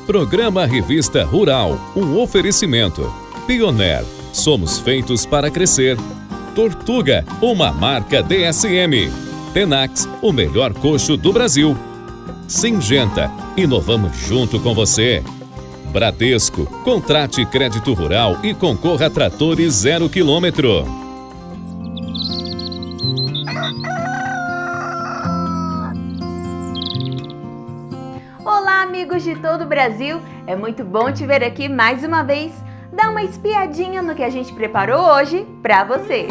Programa Revista Rural, um oferecimento. Pioneer, somos feitos para crescer. Tortuga, uma marca DSM. Tenax, o melhor coxo do Brasil. Singenta, inovamos junto com você. Bradesco, contrate crédito rural e concorra a tratores 0 km. Olá, amigos de todo o Brasil! É muito bom te ver aqui mais uma vez. Dá uma espiadinha no que a gente preparou hoje para você.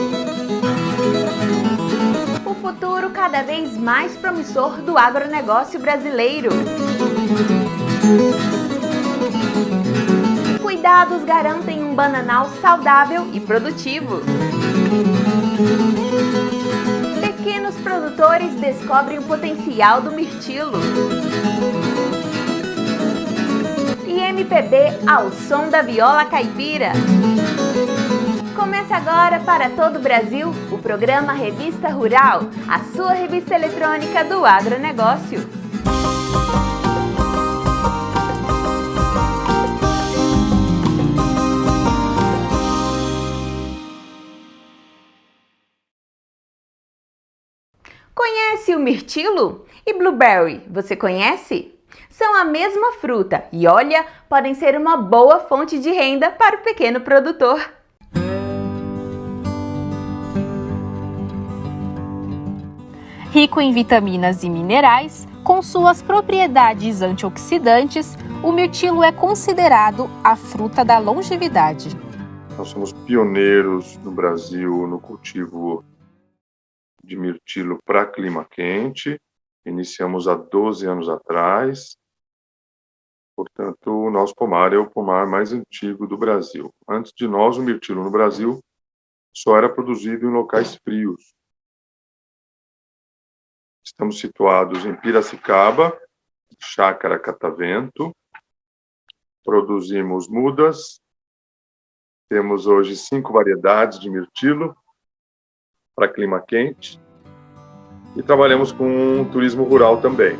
O futuro cada vez mais promissor do agronegócio brasileiro. Cuidados garantem um bananal saudável e produtivo. Pequenos produtores descobrem o potencial do mirtilo. E MPB ao som da viola caipira. Começa agora para todo o Brasil o programa Revista Rural, a sua revista eletrônica do agronegócio. Conhece o mirtilo? E blueberry, você conhece? São a mesma fruta e, olha, podem ser uma boa fonte de renda para o pequeno produtor. Rico em vitaminas e minerais, com suas propriedades antioxidantes, o mirtilo é considerado a fruta da longevidade. Nós somos pioneiros no Brasil no cultivo de mirtilo para clima quente. Iniciamos há 12 anos atrás. Portanto, o nosso pomar é o pomar mais antigo do Brasil. Antes de nós, o mirtilo no Brasil só era produzido em locais frios. Estamos situados em Piracicaba, Chácara Catavento. Produzimos mudas. Temos hoje 5 variedades de mirtilo para clima quente. E trabalhamos com turismo rural também.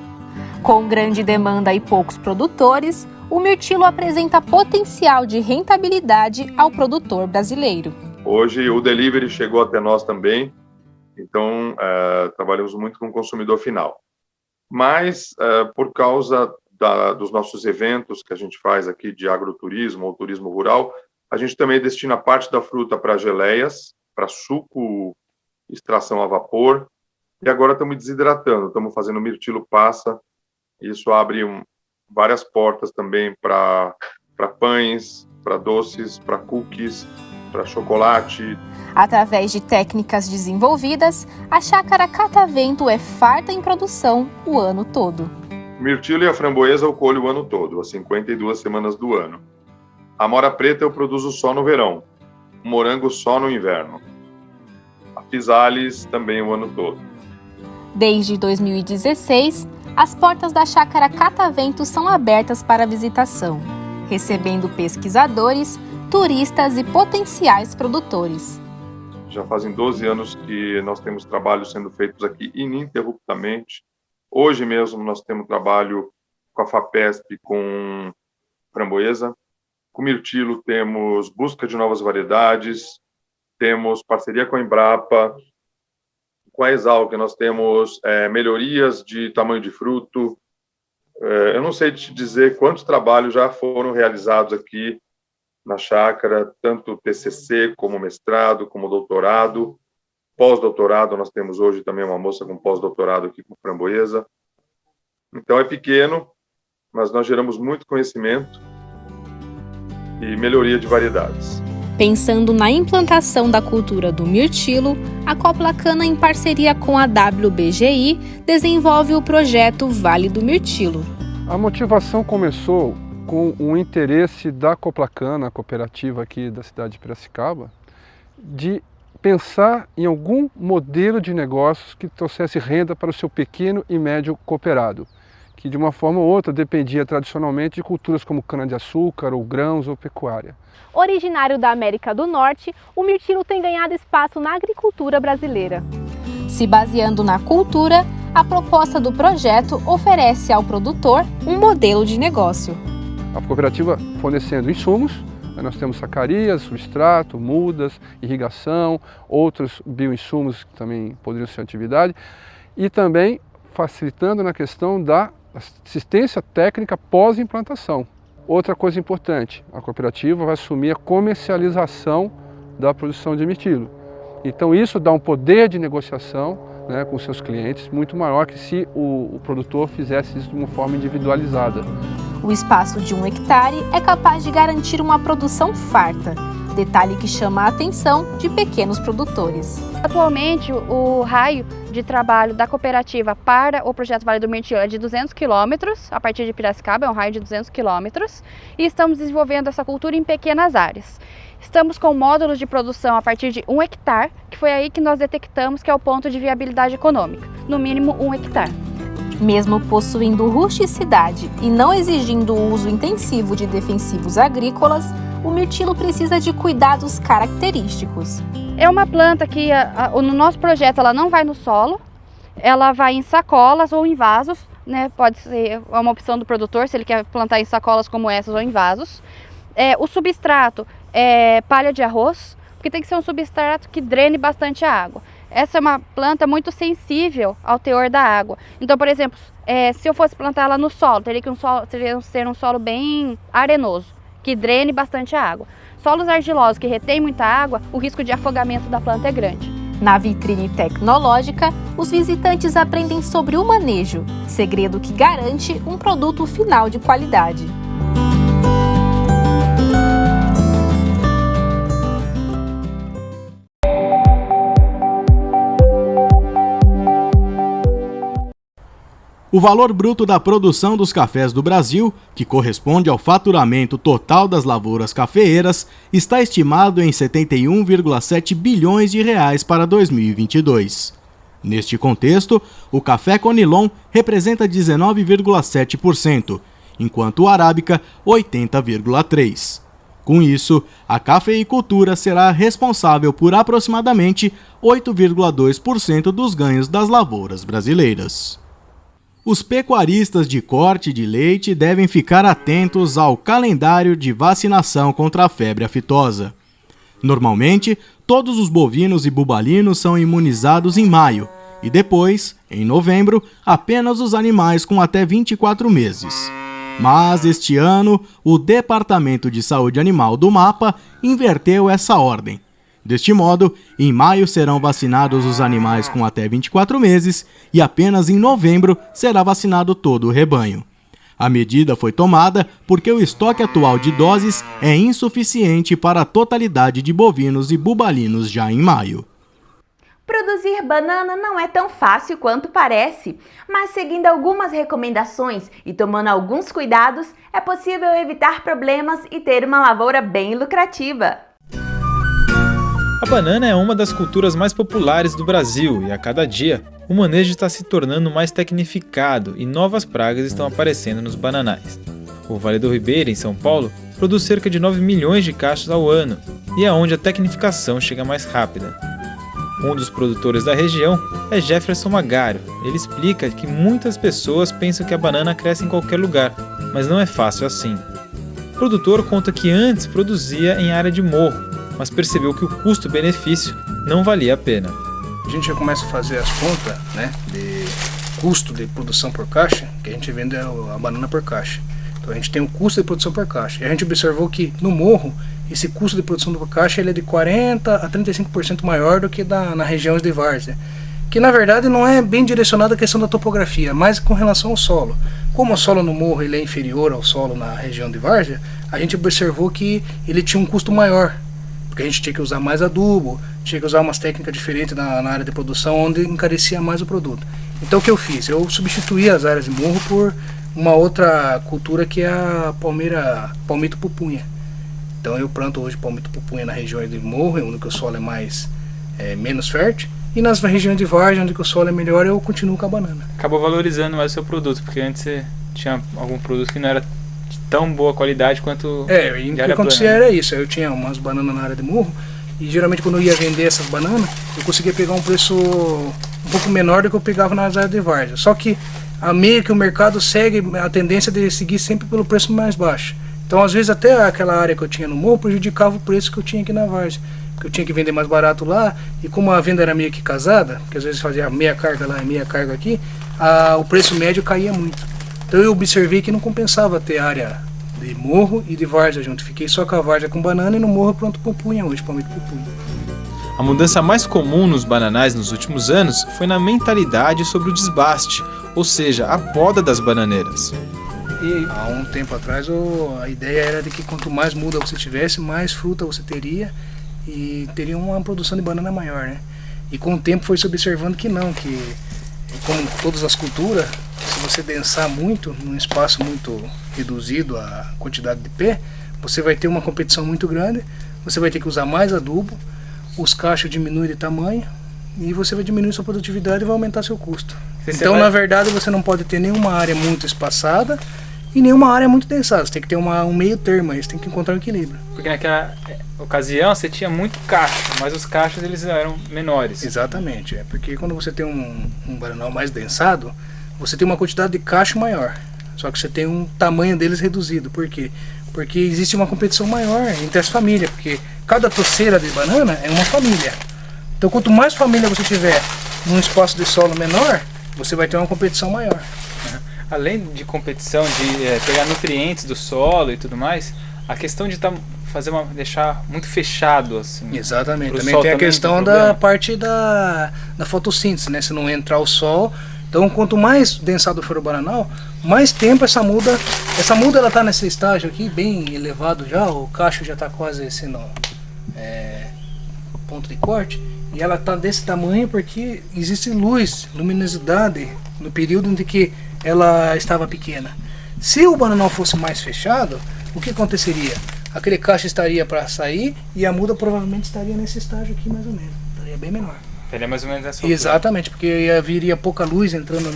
Com grande demanda e poucos produtores, o mirtilo apresenta potencial de rentabilidade ao produtor brasileiro. Hoje o delivery chegou até nós também, então trabalhamos muito com o consumidor final. Mas por causa dos nossos eventos que a gente faz aqui de agroturismo ou turismo rural, a gente também destina parte da fruta para geleias, para suco, extração a vapor. E agora estamos desidratando, estamos fazendo mirtilo passa. Isso abre várias portas também para pães, para doces, para cookies, para chocolate. Através de técnicas desenvolvidas, a Chácara Catavento é farta em produção o ano todo. O mirtilo e a framboesa eu colho o ano todo, as 52 semanas do ano. A mora preta eu produzo só no verão, o morango só no inverno. A physalis também o ano todo. Desde 2016, as portas da Chácara Catavento são abertas para visitação, recebendo pesquisadores, turistas e potenciais produtores. Já fazem 12 anos que nós temos trabalhos sendo feitos aqui ininterruptamente. Hoje mesmo nós temos trabalho com a FAPESP com framboesa. Com mirtilo temos busca de novas variedades, temos parceria com a Embrapa. Com a Exalc nós temos melhorias de tamanho de fruto. Eu não sei te dizer quantos trabalhos já foram realizados aqui na chácara, tanto TCC como mestrado, como doutorado. Pós-doutorado, nós temos hoje também uma moça com pós-doutorado aqui com framboesa. Então é pequeno, mas nós geramos muito conhecimento e melhoria de variedades. Pensando na implantação da cultura do mirtilo, a Coplacana, em parceria com a WBGI, desenvolve o projeto Vale do Mirtilo. A motivação começou com o interesse da Coplacana, a cooperativa aqui da cidade de Piracicaba, de pensar em algum modelo de negócios que trouxesse renda para o seu pequeno e médio cooperado, que de uma forma ou outra dependia tradicionalmente de culturas como cana-de-açúcar, ou grãos, ou pecuária. Originário da América do Norte, o mirtilo tem ganhado espaço na agricultura brasileira. Se baseando na cultura, a proposta do projeto oferece ao produtor um modelo de negócio. A cooperativa fornecendo insumos, nós temos sacarias, substrato, mudas, irrigação, outros bioinsumos que também poderiam ser atividade, e também facilitando na questão da assistência técnica pós-implantação. Outra coisa importante, a cooperativa vai assumir a comercialização da produção de mirtilo. Então isso dá um poder de negociação, né, com seus clientes muito maior que se o produtor fizesse isso de uma forma individualizada. O espaço de 1 hectare é capaz de garantir uma produção farta, detalhe que chama a atenção de pequenos produtores. Atualmente, o raio de trabalho da cooperativa para o projeto Vale do Mirtilo é de 200 quilômetros, a partir de Piracicaba é um raio de 200 quilômetros, e estamos desenvolvendo essa cultura em pequenas áreas. Estamos com módulos de produção a partir de 1 hectare, que foi aí que nós detectamos que é o ponto de viabilidade econômica, no mínimo 1 hectare. Mesmo possuindo rusticidade e não exigindo o uso intensivo de defensivos agrícolas, o mirtilo precisa de cuidados característicos. É uma planta que no nosso projeto ela não vai no solo, ela vai em sacolas ou em vasos, né? Pode ser uma opção do produtor se ele quer plantar em sacolas como essas ou em vasos. O substrato é palha de arroz, porque tem que ser um substrato que drene bastante a água. Essa é uma planta muito sensível ao teor da água. Então, por exemplo, se eu fosse plantar ela no solo, teria que ser um solo bem arenoso, que drene bastante a água. Solos argilosos que retêm muita água, o risco de afogamento da planta é grande. Na vitrine tecnológica, os visitantes aprendem sobre o manejo, segredo que garante um produto final de qualidade. O valor bruto da produção dos cafés do Brasil, que corresponde ao faturamento total das lavouras cafeeiras, está estimado em 71,7 bilhões de reais para 2022. Neste contexto, o café Conilon representa 19,7%, enquanto o arábica 80,3%. Com isso, a cafeicultura será responsável por aproximadamente 8,2% dos ganhos das lavouras brasileiras. Os pecuaristas de corte de leite devem ficar atentos ao calendário de vacinação contra a febre aftosa. Normalmente, todos os bovinos e bubalinos são imunizados em maio e depois, em novembro, apenas os animais com até 24 meses. Mas este ano, o Departamento de Saúde Animal do MAPA inverteu essa ordem. Deste modo, em maio serão vacinados os animais com até 24 meses e apenas em novembro será vacinado todo o rebanho. A medida foi tomada porque o estoque atual de doses é insuficiente para a totalidade de bovinos e bubalinos já em maio. Produzir banana não é tão fácil quanto parece, mas seguindo algumas recomendações e tomando alguns cuidados, é possível evitar problemas e ter uma lavoura bem lucrativa. A banana é uma das culturas mais populares do Brasil e a cada dia o manejo está se tornando mais tecnificado e novas pragas estão aparecendo nos bananais. O Vale do Ribeira, em São Paulo, produz cerca de 9 milhões de cachos ao ano e é onde a tecnificação chega mais rápida. Um dos produtores da região é Jefferson Magaro. Ele explica que muitas pessoas pensam que a banana cresce em qualquer lugar, mas não é fácil assim. O produtor conta que antes produzia em área de morro, mas percebeu que o custo-benefício não valia a pena. A gente já começa a fazer as contas, né, de custo de produção por caixa, que a gente vende a banana por caixa. Então a gente tem o custo de produção por caixa. E a gente observou que no morro, esse custo de produção por caixa ele é de 40% a 35% maior do que na região de várzea. Que na verdade não é bem direcionado à questão da topografia, mas com relação ao solo. Como o solo no morro ele é inferior ao solo na região de várzea, a gente observou que ele tinha um custo maior. Porque a gente tinha que usar mais adubo, tinha que usar umas técnicas diferentes na área de produção, onde encarecia mais o produto. Então o que eu fiz? Eu substituí as áreas de morro por uma outra cultura que é a palmito pupunha. Então eu planto hoje palmito pupunha na região de morro, onde o solo é menos fértil, e nas regiões de várzea, onde o solo é melhor, eu continuo com a banana. Acabou valorizando mais o seu produto, porque antes você tinha algum produto que não era de tão boa qualidade quanto... E o que acontecia era isso, eu tinha umas bananas na área de morro, e geralmente quando eu ia vender essas bananas, eu conseguia pegar um preço um pouco menor do que eu pegava nas áreas de várzea. Só que a meio que o mercado segue a tendência de seguir sempre pelo preço mais baixo. Então, às vezes, até aquela área que eu tinha no morro prejudicava o preço que eu tinha aqui na várzea. Porque eu tinha que vender mais barato lá, e como a venda era meio que casada, porque às vezes fazia meia carga lá e meia carga aqui, o preço médio caía muito. Então eu observei que não compensava ter área de morro e de várzea junto. Fiquei só com a várzea com banana e no morro pronto pupunha hoje, palmito pupunha. A mudança mais comum nos bananais nos últimos anos foi na mentalidade sobre o desbaste, ou seja, a poda das bananeiras. E há um tempo atrás a ideia era de que quanto mais muda você tivesse, mais fruta você teria e teria uma produção de banana maior, né? E com o tempo foi se observando que não, que como todas as culturas, se você densar muito num espaço muito reduzido a quantidade de pé, você vai ter uma competição muito grande, você vai ter que usar mais adubo, os cachos diminuem de tamanho e você vai diminuir sua produtividade e vai aumentar seu custo. Então, na verdade, você não pode ter nenhuma área muito espaçada e nenhuma área muito densada. Você tem que ter um meio termo aí, você tem que encontrar um equilíbrio. Porque naquela ocasião você tinha muito cacho, mas os cachos eles eram menores. Exatamente, porque quando você tem um bananal mais densado, você tem uma quantidade de cacho maior, só que você tem um tamanho deles reduzido. Por quê? Porque existe uma competição maior entre as famílias, porque cada toceira de banana é uma família. Então quanto mais família você tiver num espaço de solo menor, você vai ter uma competição maior. Além de competição, de pegar nutrientes do solo e tudo mais, a questão de deixar muito fechado assim. Exatamente. Também tem a questão da parte da fotossíntese, né? Se não entrar o sol, então quanto mais densado for o bananal, mais tempo essa muda ela está nesse estágio aqui bem elevado já, o cacho já está quase sendo ponto de corte, e ela está desse tamanho porque existe luminosidade no período em que ela estava pequena. Se o bananal fosse mais fechado, o que aconteceria? Aquele cacho estaria para sair e a muda provavelmente estaria nesse estágio aqui mais ou menos, estaria bem menor. Seria mais ou menos essa altura. Exatamente, porque haveria pouca luz entrando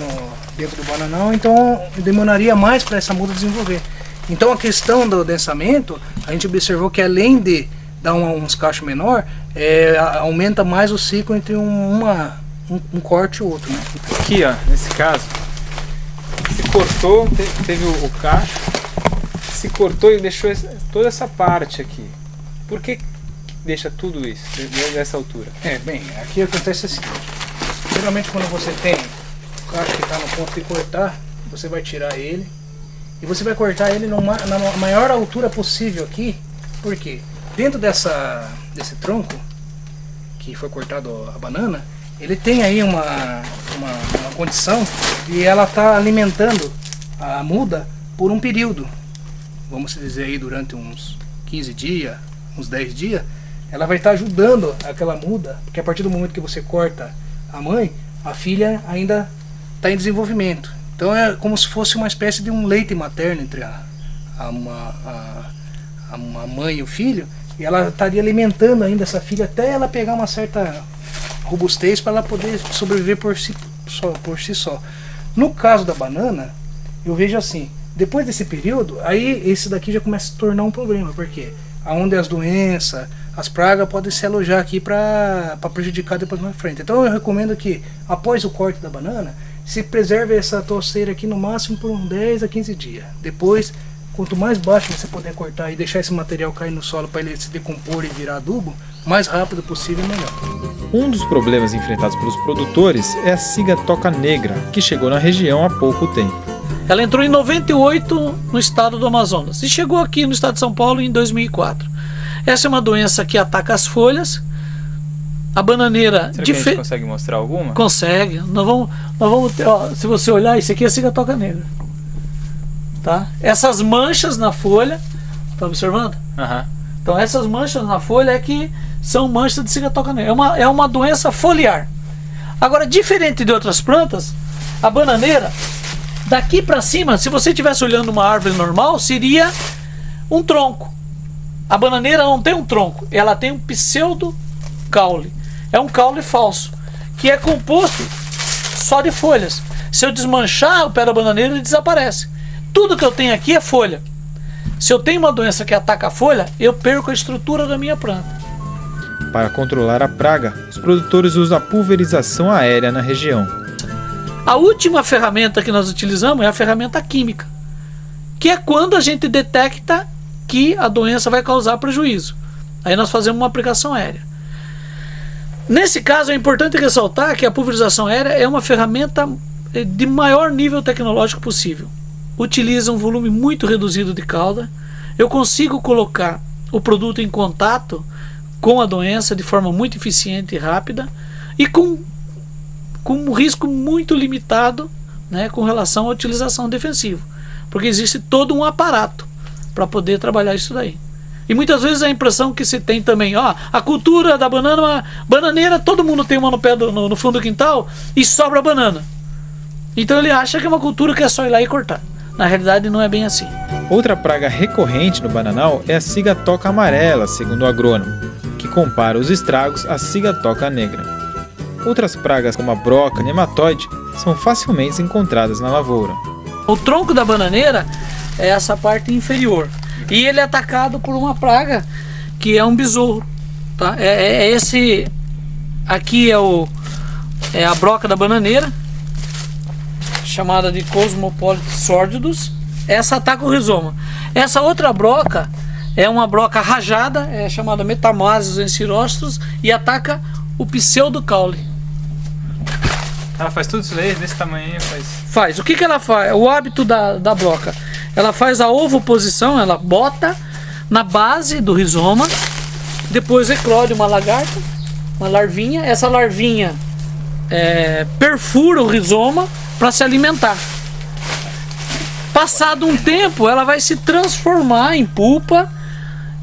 dentro do bananal, então demoraria mais para essa muda desenvolver. Então a questão do densamento, a gente observou que além de dar uns cachos menor, aumenta mais o ciclo entre um corte e outro, né? Aqui, ó, nesse caso, se cortou, teve o cacho, se cortou e deixou toda essa parte aqui. Por que deixa tudo isso dessa altura? Bem, aqui acontece o seguinte: geralmente quando você tem o cacho que está no ponto de cortar, você vai tirar ele e você vai cortar ele na maior altura possível aqui. Por quê? Dentro desse tronco que foi cortado a banana, ele tem aí uma condição de ela estar alimentando a muda por um período, vamos dizer aí durante uns 15 dias, uns 10 dias, ela vai estar ajudando aquela muda, porque a partir do momento que você corta a mãe, a filha ainda está em desenvolvimento. Então é como se fosse uma espécie de um leite materno entre a mãe e o filho, e ela estaria alimentando ainda essa filha até ela pegar uma certa robustez para ela poder sobreviver por si só. No caso da banana, eu vejo assim, depois desse período, aí esse daqui já começa a se tornar um problema, porque aonde as doenças, as pragas podem se alojar aqui para prejudicar depois na frente. Então eu recomendo que após o corte da banana, se preserve essa toceira aqui no máximo por uns 10 a 15 dias. Depois, quanto mais baixo você puder cortar e deixar esse material cair no solo para ele se decompor e virar adubo, mais rápido possível melhor. Um dos problemas enfrentados pelos produtores é a cigatoca negra, que chegou na região há pouco tempo. Ela entrou em 98 no estado do Amazonas e chegou aqui no estado de São Paulo em 2004. Essa é uma doença que ataca as folhas. A bananeira... Será que a gente consegue mostrar alguma? Consegue. Nós vamos ter, ó, se você olhar, isso aqui é a cigatoca negra. Tá? Essas manchas na folha, tá observando? Então essas manchas na folha que são manchas de cigatoca negra. É uma doença foliar. Agora, diferente de outras plantas, a bananeira, daqui para cima, se você estivesse olhando uma árvore normal, seria um tronco. A bananeira não tem um tronco, ela tem um pseudo-caule. É um caule falso, que é composto só de folhas. Se eu desmanchar o pé da bananeira, ele desaparece. Tudo que eu tenho aqui é folha. Se eu tenho uma doença que ataca a folha, eu perco a estrutura da minha planta. Para controlar a praga, os produtores usam a pulverização aérea na região. A última ferramenta que nós utilizamos é a ferramenta química, que é quando a gente detecta que a doença vai causar prejuízo. Aí nós fazemos uma aplicação aérea. Nesse caso é importante ressaltar que a pulverização aérea é uma ferramenta de maior nível tecnológico possível. Utiliza um volume muito reduzido de cauda. Eu consigo colocar o produto em contato com a doença de forma muito eficiente e rápida e com um risco muito limitado, né, com relação à utilização defensiva, porque existe todo um aparato para poder trabalhar isso daí. E muitas vezes a impressão que se tem também, a cultura da banana, bananeira, todo mundo tem uma no fundo do quintal e sobra banana. Então ele acha que é uma cultura que é só ir lá e cortar. Na realidade não é bem assim. Outra praga recorrente no bananal é a cigatoca amarela, segundo o agrônomo, que compara os estragos à cigatoca negra. Outras pragas como a broca, nematóide, são facilmente encontradas na lavoura. O tronco da bananeira é essa parte inferior. E ele é atacado por uma praga que é um besouro. Tá? Esse aqui é a broca da bananeira, chamada de Cosmopolites sordidus. Essa ataca o rizoma. Essa outra broca é uma broca rajada, é chamada Metamasius encirostros, e ataca o pseudocaule. Ela faz tudo isso aí, desse tamanho? Faz. O que ela faz? O hábito da broca. Ela faz a ovoposição, ela bota na base do rizoma, depois eclode uma lagarta, uma larvinha. Essa larvinha perfura o rizoma para se alimentar. Passado um tempo, ela vai se transformar em pupa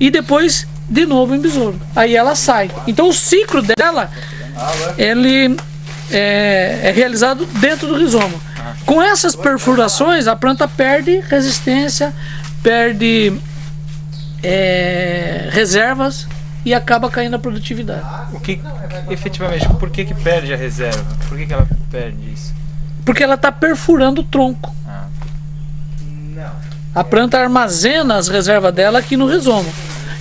e depois de novo em besouro. Aí ela sai. Então o ciclo dela, ele é realizado dentro do rizoma. Com essas perfurações, a planta perde resistência, perde reservas e acaba caindo a produtividade. Efetivamente, por que perde a reserva? Por que ela perde isso? Porque ela está perfurando o tronco. A planta armazena as reservas dela aqui no rizoma.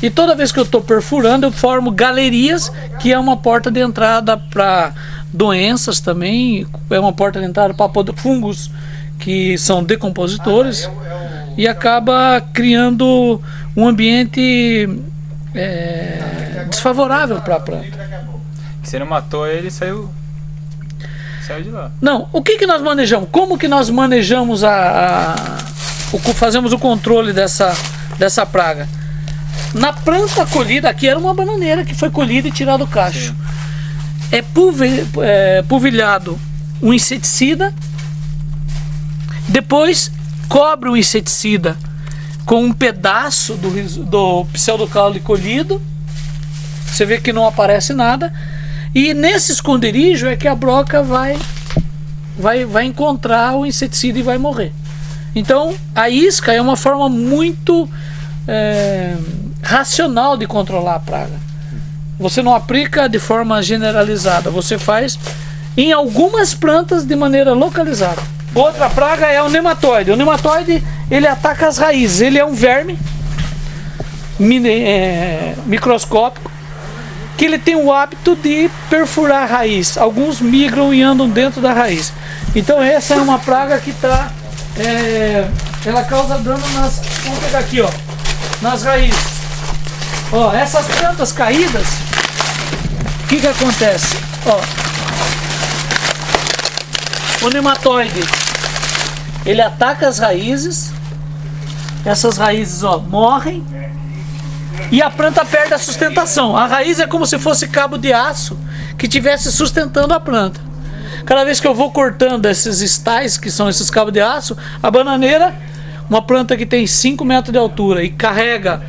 E toda vez que eu estou perfurando, eu formo galerias, que é uma porta de entrada para doenças também, é uma porta de entrada para fungos que são decompositores, e acaba criando um ambiente desfavorável para a planta. Você não matou ele, saiu de lá. Não, o que nós manejamos? Como que nós manejamos fazemos o controle dessa praga? Na planta colhida, aqui era uma bananeira que foi colhida e tirada do cacho. Sim. Polvilhado um inseticida, depois cobre o inseticida com um pedaço do pseudocaule colhido. Você vê que não aparece nada, e nesse esconderijo é que a broca vai encontrar o inseticida e vai morrer. Então a isca é uma forma muito racional de controlar a praga. Você não aplica de forma generalizada, você faz em algumas plantas de maneira localizada. Outra praga é o nematóide. O nematóide, ele ataca as raízes. Ele é um verme microscópico, que ele tem o hábito de perfurar a raiz. Alguns migram e andam dentro da raiz. Então essa é uma praga que ela causa dano vamos pegar aqui, nas raízes. Essas plantas caídas, o que acontece? O nematóide, ele ataca as raízes, essas raízes morrem, e a planta perde a sustentação. A raiz é como se fosse cabo de aço que estivesse sustentando a planta. Cada vez que eu vou cortando esses estais, que são esses cabos de aço, a bananeira, uma planta que tem 5 metros de altura e carrega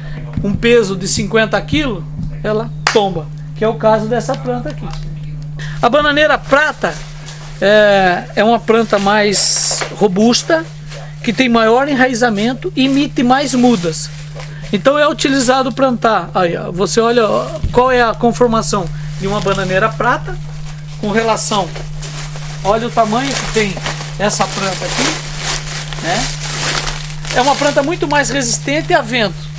um peso de 50 quilos, ela tomba, que é o caso dessa planta aqui. A bananeira prata é uma planta mais robusta, que tem maior enraizamento e emite mais mudas. Então é utilizado plantar. Aí, você olha qual é a conformação de uma bananeira prata com relação. Olha o tamanho que tem essa planta aqui, né? É uma planta muito mais resistente a vento.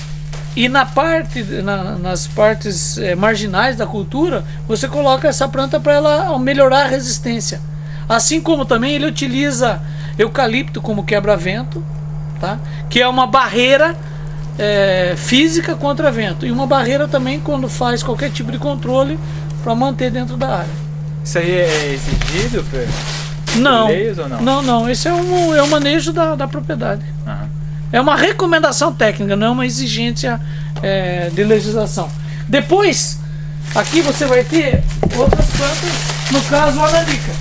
E nas partes marginais da cultura, você coloca essa planta para ela melhorar a resistência. Assim como também ele utiliza eucalipto como quebra-vento, tá? Que é uma barreira física contra vento. E uma barreira também quando faz qualquer tipo de controle para manter dentro da área. Isso aí é exigido não, por leis ou não? Não. Esse é o manejo da propriedade. É uma recomendação técnica, não é uma exigência de legislação. Depois, aqui você vai ter outras plantas, no caso a ananica.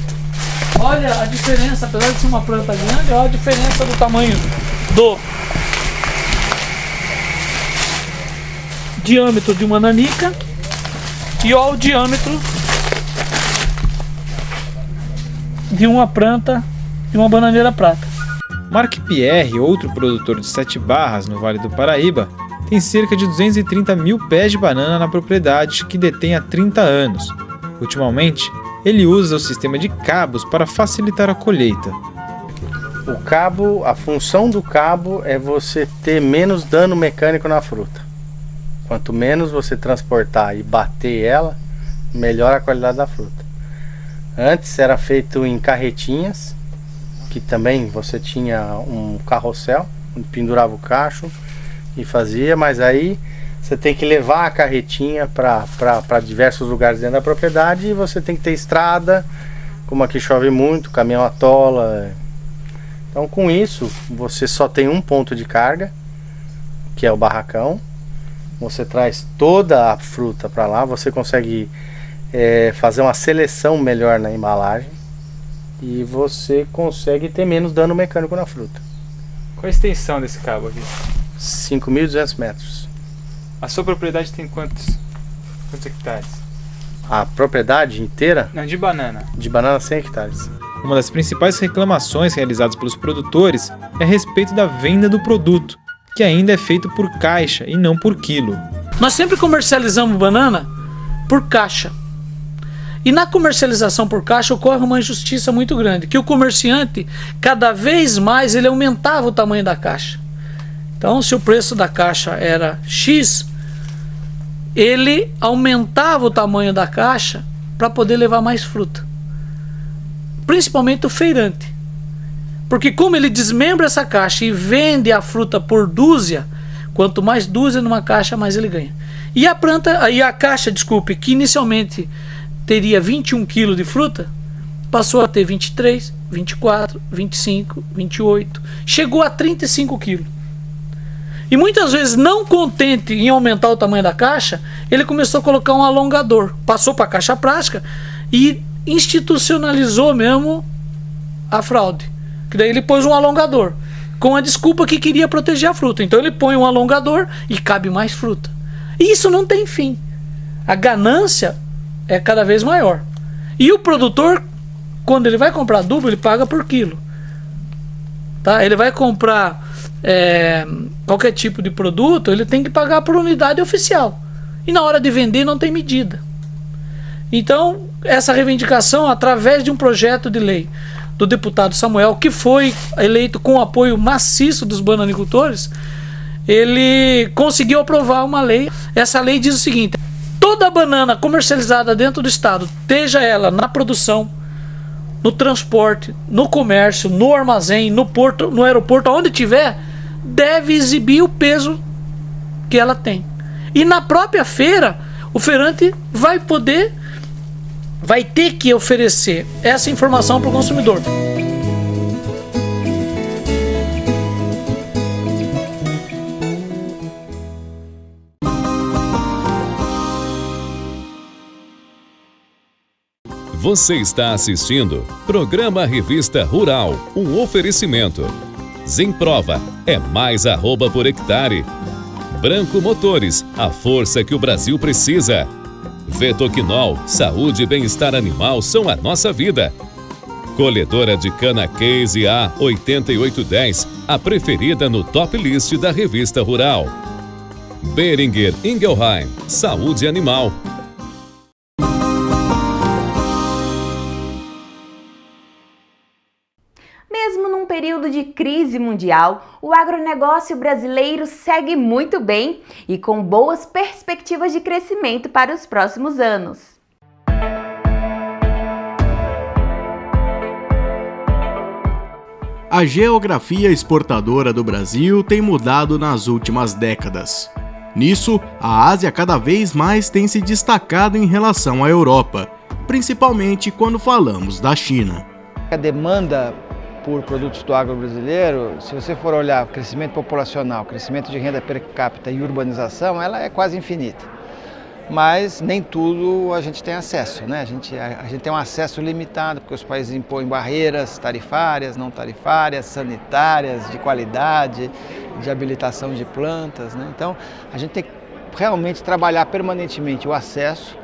Olha a diferença, apesar de ser uma planta grande, olha a diferença do tamanho do diâmetro de uma nanica e olha o diâmetro de uma planta de uma bananeira prata. Mark Pierre, outro produtor de Sete Barras, no Vale do Paraíba, tem cerca de 230 mil pés de banana na propriedade que detém há 30 anos. Ultimamente, ele usa o sistema de cabos para facilitar a colheita. O cabo, a função do cabo é você ter menos dano mecânico na fruta. Quanto menos você transportar e bater ela, melhor a qualidade da fruta. Antes era feito em carretinhas, que também você tinha um carrossel, onde pendurava o cacho e fazia, mas aí você tem que levar a carretinha para diversos lugares dentro da propriedade e você tem que ter estrada, como aqui chove muito, caminhão atola. Então com isso você só tem um ponto de carga, que é o barracão. Você traz toda a fruta para lá, você consegue fazer uma seleção melhor na embalagem e você consegue ter menos dano mecânico na fruta. Qual a extensão desse cabo aqui? 5.200 metros. A sua propriedade tem quantos hectares? A propriedade inteira? Não, de banana. De banana, 100 hectares. Uma das principais reclamações realizadas pelos produtores é a respeito da venda do produto, que ainda é feito por caixa e não por quilo. Nós sempre comercializamos banana por caixa. E na comercialização por caixa ocorre uma injustiça muito grande, que o comerciante, cada vez mais, ele aumentava o tamanho da caixa. Então, se o preço da caixa era X, ele aumentava o tamanho da caixa para poder levar mais fruta. Principalmente o feirante. Porque como ele desmembra essa caixa e vende a fruta por dúzia, quanto mais dúzia numa caixa, mais ele ganha. E a caixa, que inicialmente teria 21 kg de fruta, passou a ter 23, 24, 25, 28, chegou a 35 kg. E muitas vezes, não contente em aumentar o tamanho da caixa, ele começou a colocar um alongador, passou para a caixa plástica e institucionalizou mesmo a fraude. Que daí ele pôs um alongador, com a desculpa que queria proteger a fruta. Então ele põe um alongador e cabe mais fruta. E isso não tem fim. A ganância é cada vez maior. E o produtor, quando ele vai comprar adubo, ele paga por quilo. Tá? Ele vai comprar qualquer tipo de produto, ele tem que pagar por unidade oficial. E na hora de vender não tem medida. Então, essa reivindicação, através de um projeto de lei do deputado Samuel, que foi eleito com o apoio maciço dos bananicultores, ele conseguiu aprovar uma lei. Essa lei diz o seguinte: toda banana comercializada dentro do estado, seja ela na produção, no transporte, no comércio, no armazém, no porto, no aeroporto, onde tiver, deve exibir o peso que ela tem. E na própria feira, o feirante vai ter que oferecer essa informação para o consumidor. Você está assistindo Programa Revista Rural, um oferecimento. Zemprova é mais arroba por hectare. Branco Motores, a força que o Brasil precisa. Vetoquinol, saúde e bem-estar animal são a nossa vida. Colhedora de cana Case A8810, a preferida no top list da Revista Rural. Boehringer Ingelheim, saúde animal. Mesmo num período de crise mundial, o agronegócio brasileiro segue muito bem e com boas perspectivas de crescimento para os próximos anos. A geografia exportadora do Brasil tem mudado nas últimas décadas. Nisso, a Ásia cada vez mais tem se destacado em relação à Europa, principalmente quando falamos da China. A demanda por produtos do agro brasileiro, se você for olhar o crescimento populacional, crescimento de renda per capita e urbanização, ela é quase infinita. Mas nem tudo a gente tem acesso, né? A gente tem um acesso limitado, porque os países impõem barreiras tarifárias, não tarifárias, sanitárias, de qualidade, de habilitação de plantas, né? Então, a gente tem que realmente trabalhar permanentemente o acesso,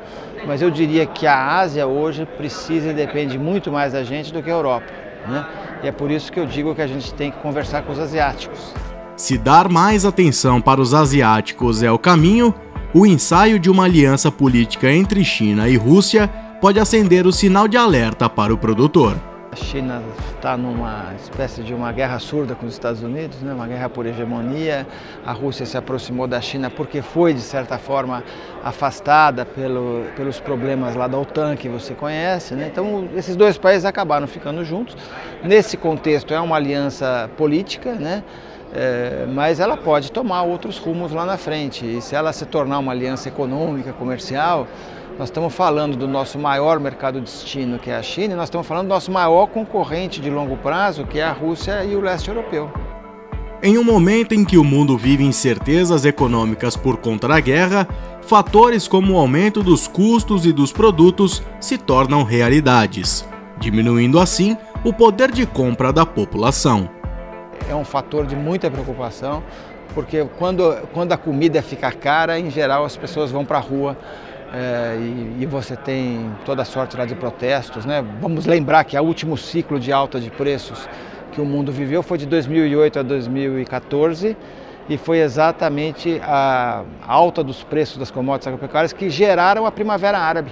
mas eu diria que a Ásia hoje precisa e depende muito mais da gente do que a Europa, né? E é por isso que eu digo que a gente tem que conversar com os asiáticos. Se dar mais atenção para os asiáticos é o caminho, o ensaio de uma aliança política entre China e Rússia pode acender o sinal de alerta para o produtor. A China está numa espécie de uma guerra surda com os Estados Unidos, né? Uma guerra por hegemonia. A Rússia se aproximou da China porque foi, de certa forma, afastada pelos problemas lá da OTAN, que você conhece, né? Então, esses dois países acabaram ficando juntos. Nesse contexto, é uma aliança política, né? Mas ela pode tomar outros rumos lá na frente. E se ela se tornar uma aliança econômica, comercial, nós estamos falando do nosso maior mercado destino, que é a China, e nós estamos falando do nosso maior concorrente de longo prazo, que é a Rússia e o leste europeu. Em um momento em que o mundo vive incertezas econômicas por conta da guerra, fatores como o aumento dos custos e dos produtos se tornam realidades, diminuindo assim o poder de compra da população. É um fator de muita preocupação, porque quando a comida fica cara, em geral as pessoas vão para a rua e você tem toda sorte lá de protestos, né? Vamos lembrar que o último ciclo de alta de preços que o mundo viveu foi de 2008 a 2014 e foi exatamente a alta dos preços das commodities agropecuárias que geraram a Primavera Árabe.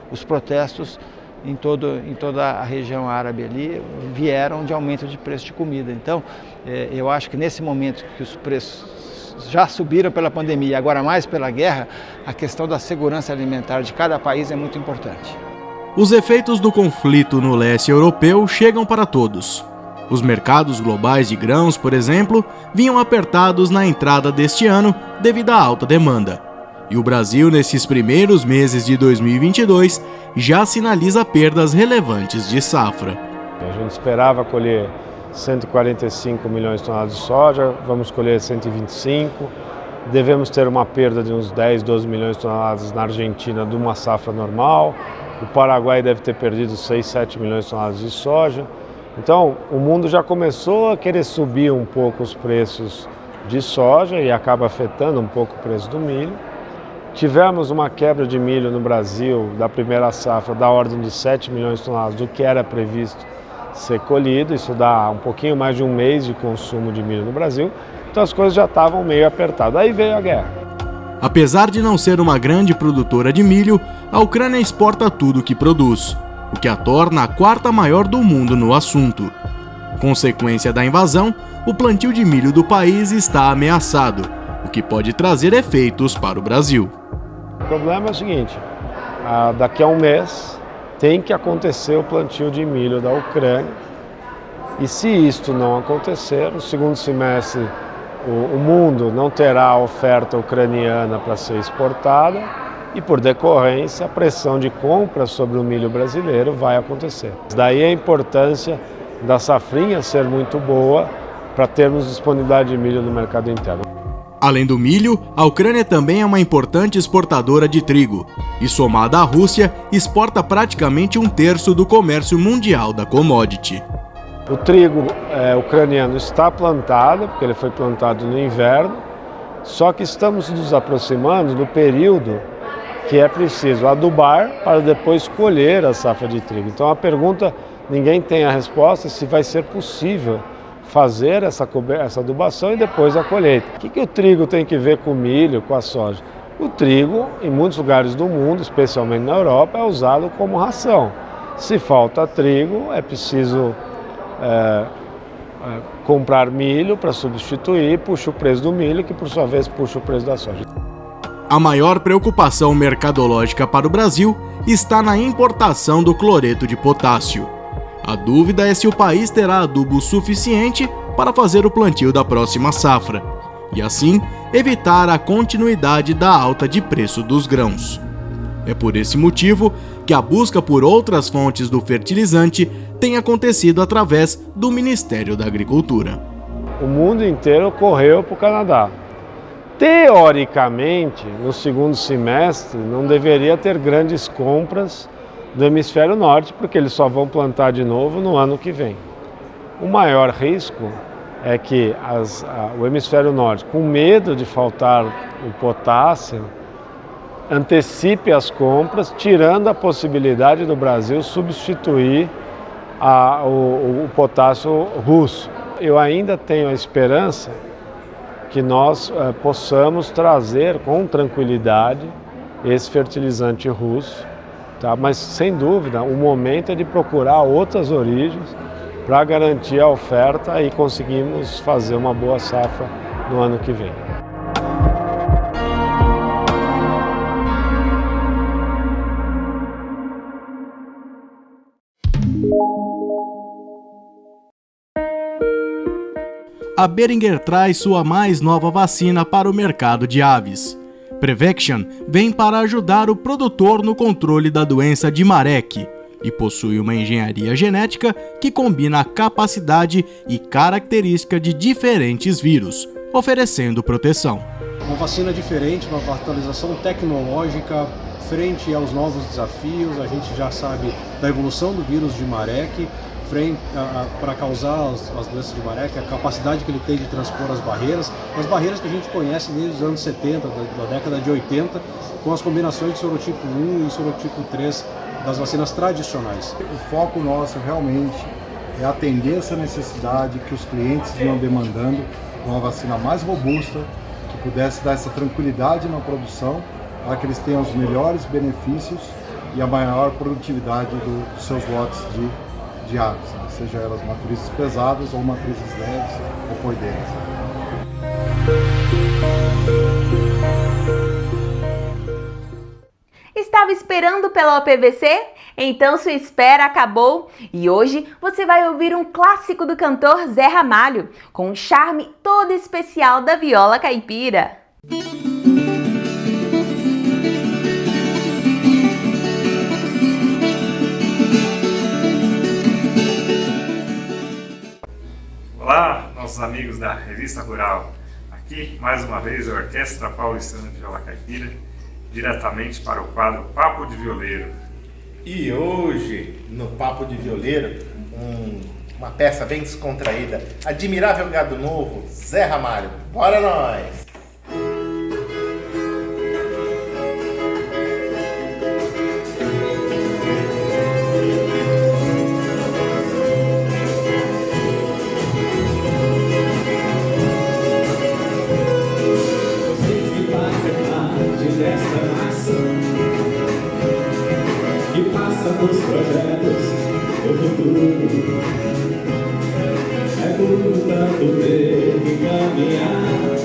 Os protestos em toda a região árabe ali vieram de aumento de preço de comida. Então, eu acho que nesse momento que os preços já subiram pela pandemia, agora mais pela guerra, a questão da segurança alimentar de cada país é muito importante. Os efeitos do conflito no leste europeu chegam para todos. Os mercados globais de grãos, por exemplo, vinham apertados na entrada deste ano devido à alta demanda. E o Brasil, nesses primeiros meses de 2022, já sinaliza perdas relevantes de safra. A gente esperava colher 145 milhões de toneladas de soja, vamos colher 125. Devemos ter uma perda de uns 10, 12 milhões de toneladas na Argentina de uma safra normal. O Paraguai deve ter perdido 6, 7 milhões de toneladas de soja. Então, o mundo já começou a querer subir um pouco os preços de soja e acaba afetando um pouco o preço do milho. Tivemos uma quebra de milho no Brasil da primeira safra da ordem de 7 milhões de toneladas do que era previsto ser colhido. Isso dá um pouquinho mais de um mês de consumo de milho no Brasil. Então as coisas já estavam meio apertadas. Aí veio a guerra. Apesar de não ser uma grande produtora de milho, a Ucrânia exporta tudo o que produz, o que a torna a quarta maior do mundo no assunto. Consequência da invasão, o plantio de milho do país está ameaçado, o que pode trazer efeitos para o Brasil. O problema é o seguinte, daqui a um mês tem que acontecer o plantio de milho da Ucrânia e se isto não acontecer, no segundo semestre o mundo não terá a oferta ucraniana para ser exportada e por decorrência a pressão de compra sobre o milho brasileiro vai acontecer. Daí a importância da safrinha ser muito boa para termos disponibilidade de milho no mercado interno. Além do milho, a Ucrânia também é uma importante exportadora de trigo e, somada à Rússia, exporta praticamente 1/3 do comércio mundial da commodity. O trigo ucraniano está plantado, porque ele foi plantado no inverno, só que estamos nos aproximando do período que é preciso adubar para depois colher a safra de trigo. Então a pergunta, ninguém tem a resposta se vai ser possível fazer essa adubação e depois a colheita. O que o trigo tem que ver com o milho, com a soja? O trigo, em muitos lugares do mundo, especialmente na Europa, é usado como ração. Se falta trigo, é preciso comprar milho para substituir, puxa o preço do milho, que por sua vez puxa o preço da soja. A maior preocupação mercadológica para o Brasil está na importação do cloreto de potássio. A dúvida é se o país terá adubo suficiente para fazer o plantio da próxima safra, e assim evitar a continuidade da alta de preço dos grãos. É por esse motivo que a busca por outras fontes do fertilizante tem acontecido através do Ministério da Agricultura. O mundo inteiro correu para o Canadá. Teoricamente, no segundo semestre, não deveria ter grandes compras do hemisfério norte, porque eles só vão plantar de novo no ano que vem. O maior risco é que o hemisfério norte, com medo de faltar o potássio, antecipe as compras, tirando a possibilidade do Brasil substituir o potássio russo. Eu ainda tenho a esperança que nós possamos trazer com tranquilidade esse fertilizante russo, tá? Mas sem dúvida o momento é de procurar outras origens para garantir a oferta e conseguirmos fazer uma boa safra no ano que vem. A Boehringer traz sua mais nova vacina para o mercado de aves. Prevection vem para ajudar o produtor no controle da doença de Marek e possui uma engenharia genética que combina a capacidade e característica de diferentes vírus, oferecendo proteção. Uma vacina diferente, uma atualização tecnológica frente aos novos desafios. A gente já sabe da evolução do vírus de Marek, para causar as doenças de Marek, a capacidade que ele tem de transpor as barreiras que a gente conhece desde os anos 70, da década de 80, com as combinações de sorotipo 1 e sorotipo 3 das vacinas tradicionais. O foco nosso realmente é atender essa necessidade que os clientes vinham demandando, uma vacina mais robusta, que pudesse dar essa tranquilidade na produção, para que eles tenham os melhores benefícios e a maior produtividade dos seus lotes de aves, né? Seja elas matrizes pesadas ou matrizes leves ou poideiras. Estava esperando pela OPVC? Então sua espera acabou e hoje você vai ouvir um clássico do cantor Zé Ramalho, com um charme todo especial da viola caipira. Olá, nossos amigos da Revista Rural. Aqui, mais uma vez, a Orquestra Paulistana de Viola Caipira, diretamente para o quadro Papo de Violeiro. E hoje, no Papo de Violeiro, uma peça bem descontraída, Admirável Gado Novo, Zé Ramalho. Bora nós! Os projetos do futuro é por tanto ter que caminhar,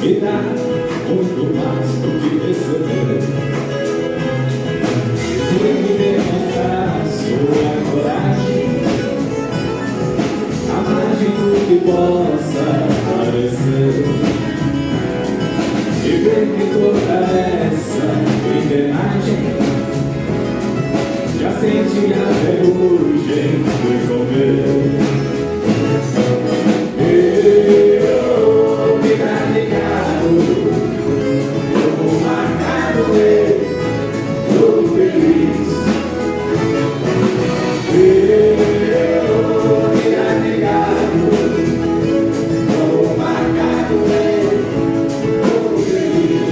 me dá muito mais do que receber. Tem que demonstrar sua coragem, a margem do que possa parecer, e ver que toda essa engrenagem já senti a ferrugem do comer. Eu me radicado, como marcado, tô feliz. Eu me radicado, como marcado, tô feliz.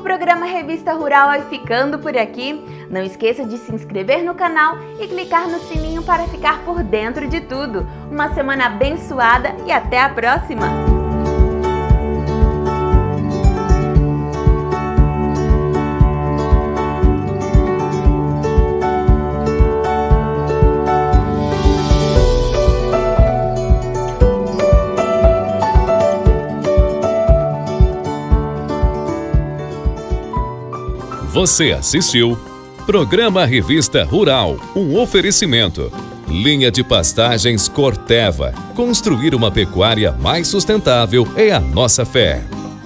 programa Revista Rural vai ficando por aqui. Não esqueça de se inscrever no canal e clicar no sininho para ficar por dentro de tudo. Uma semana abençoada e até a próxima! Você assistiu Programa Revista Rural, um oferecimento. Linha de pastagens Corteva. Construir uma pecuária mais sustentável é a nossa fé.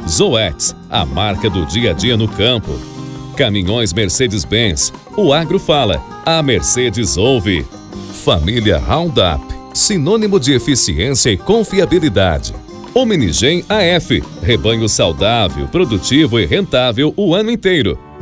Zoetis, a marca do dia a dia no campo. Caminhões Mercedes-Benz. O agro fala, a Mercedes ouve. Família Roundup, sinônimo de eficiência e confiabilidade. Omnigem AF, rebanho saudável, produtivo e rentável o ano inteiro.